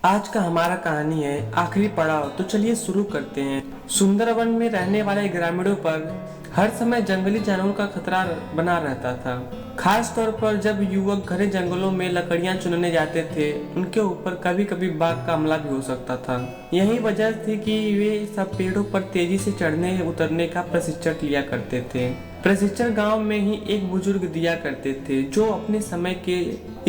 आज का हमारा कहानी है आखिरी पड़ाव। तो चलिए शुरू करते हैं। सुंदरवन में रहने वाले ग्रामीणों पर हर समय जंगली जानवरों का खतरा बना रहता था। खास तौर पर जब युवक घने जंगलों में लकड़ियां चुनने जाते थे, उनके ऊपर कभी कभी बाघ का हमला भी हो सकता था। यही वजह थी कि वे सब पेड़ों पर तेजी से चढ़ने उतरने का प्रशिक्षण लिया करते थे। प्रशिक्षण गांव में ही एक बुजुर्ग दिया करते थे, जो अपने समय के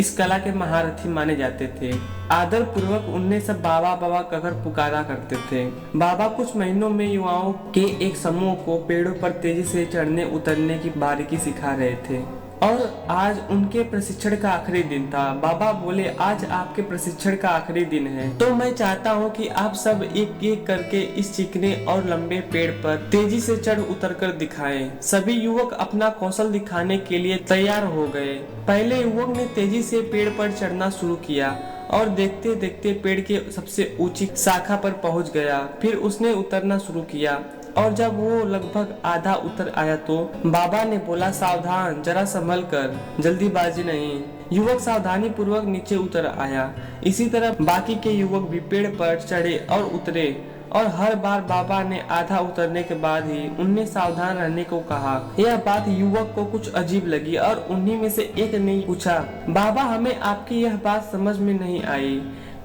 इस कला के महारथी माने जाते थे। आदर पूर्वक उन्हें सब बाबा बाबा कहकर पुकारा करते थे। बाबा कुछ महीनों में युवाओं के एक समूह को पेड़ों पर तेजी से चढ़ने उतरने की बारीकी सिखा रहे थे और आज उनके प्रशिक्षण का आखिरी दिन था। बाबा बोले, आज आपके प्रशिक्षण का आखिरी दिन है, तो मैं चाहता हूँ कि आप सब एक एक करके इस चिकने और लंबे पेड़ पर तेजी से चढ़ उतर कर दिखाएं। सभी युवक अपना कौशल दिखाने के लिए तैयार हो गए। पहले युवक ने तेजी से पेड़ पर चढ़ना शुरू किया और देखते देखते पेड़ के सबसे ऊंची शाखा पर पहुंच गया। फिर उसने उतरना शुरू किया और जब वो लगभग आधा उतर आया तो बाबा ने बोला, सावधान, जरा संभल कर, जल्दीबाजी नहीं। युवक सावधानी पूर्वक नीचे उतर आया। इसी तरह बाकी के युवक भी पेड़ पर चढ़े और उतरे और हर बार बाबा ने आधा उतरने के बाद ही उन्हें सावधान रहने को कहा। यह बात युवक को कुछ अजीब लगी और उन्हीं में से एक ने पूछा, बाबा, हमें आपकी यह बात समझ में नहीं आई।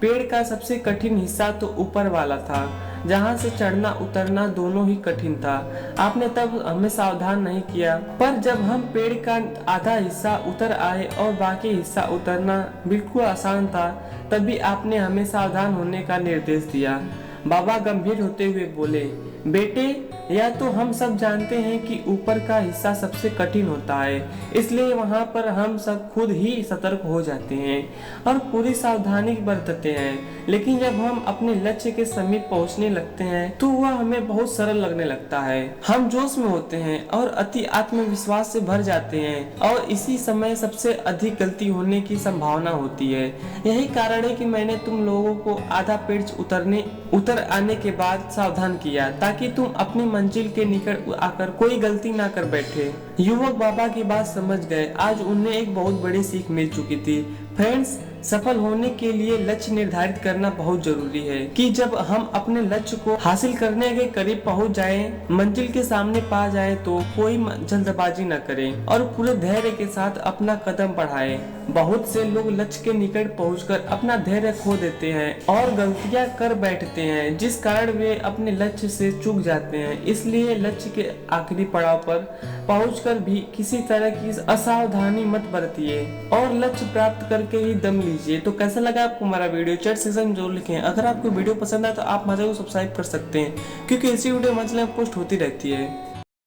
पेड़ का सबसे कठिन हिस्सा तो ऊपर वाला था, जहाँ से चढ़ना उतरना दोनों ही कठिन था। आपने तब हमें सावधान नहीं किया, पर जब हम पेड़ का आधा हिस्सा उतर आए और बाकी हिस्सा उतरना बिल्कुल आसान था, तभी आपने हमें सावधान होने का निर्देश दिया। बाबा गंभीर होते हुए बोले, बेटे, या तो हम सब जानते हैं कि ऊपर का हिस्सा सबसे कठिन होता है, इसलिए वहाँ पर हम सब खुद ही सतर्क हो जाते हैं और पूरी सावधानी बरतते हैं। लेकिन जब हम अपने लक्ष्य के समीप पहुँचने लगते हैं तो वह हमें बहुत सरल लगने लगता है। हम जोश में होते हैं और अति आत्मविश्वास से भर जाते हैं और इसी समय सबसे अधिक गलती होने की संभावना होती है। यही कारण है कि मैंने तुम लोगों को आधा पेड़ उतर आने के बाद सावधान किया, ताकि तुम अपनी मंजिल के निकट आकर कोई गलती ना कर बैठे। युवक बाबा की बात समझ गए। आज उन्हें एक बहुत बड़ी सीख मिल चुकी थी। फ्रेंड्स, सफल होने के लिए लक्ष्य निर्धारित करना बहुत जरूरी है कि जब हम अपने लक्ष्य को हासिल करने के करीब पहुंच जाएं, मंजिल के सामने पा जाएं, तो कोई जल्दबाजी न करें और पूरे धैर्य के साथ अपना कदम बढ़ाएं। बहुत से लोग लक्ष्य के निकट पहुंचकर अपना धैर्य खो देते हैं और गलतियां कर बैठते हैं, जिस कारण वे अपने लक्ष्य से चूक जाते हैं। इसलिए लक्ष्य के आखिरी पड़ाव पर पहुंचकर भी किसी तरह की असावधानी मत बरतिए और लक्ष्य प्राप्त करके ही दम लीजिए। तो कैसा लगा आपको हमारा वीडियो, चैट सेक्शन में जरूर लिखें। अगर आपको वीडियो पसंद आए तो आप हमारे को सब्सक्राइब कर सकते हैं, क्योंकि ऐसी वीडियो हमारे चैनल में पोस्ट होती रहती है।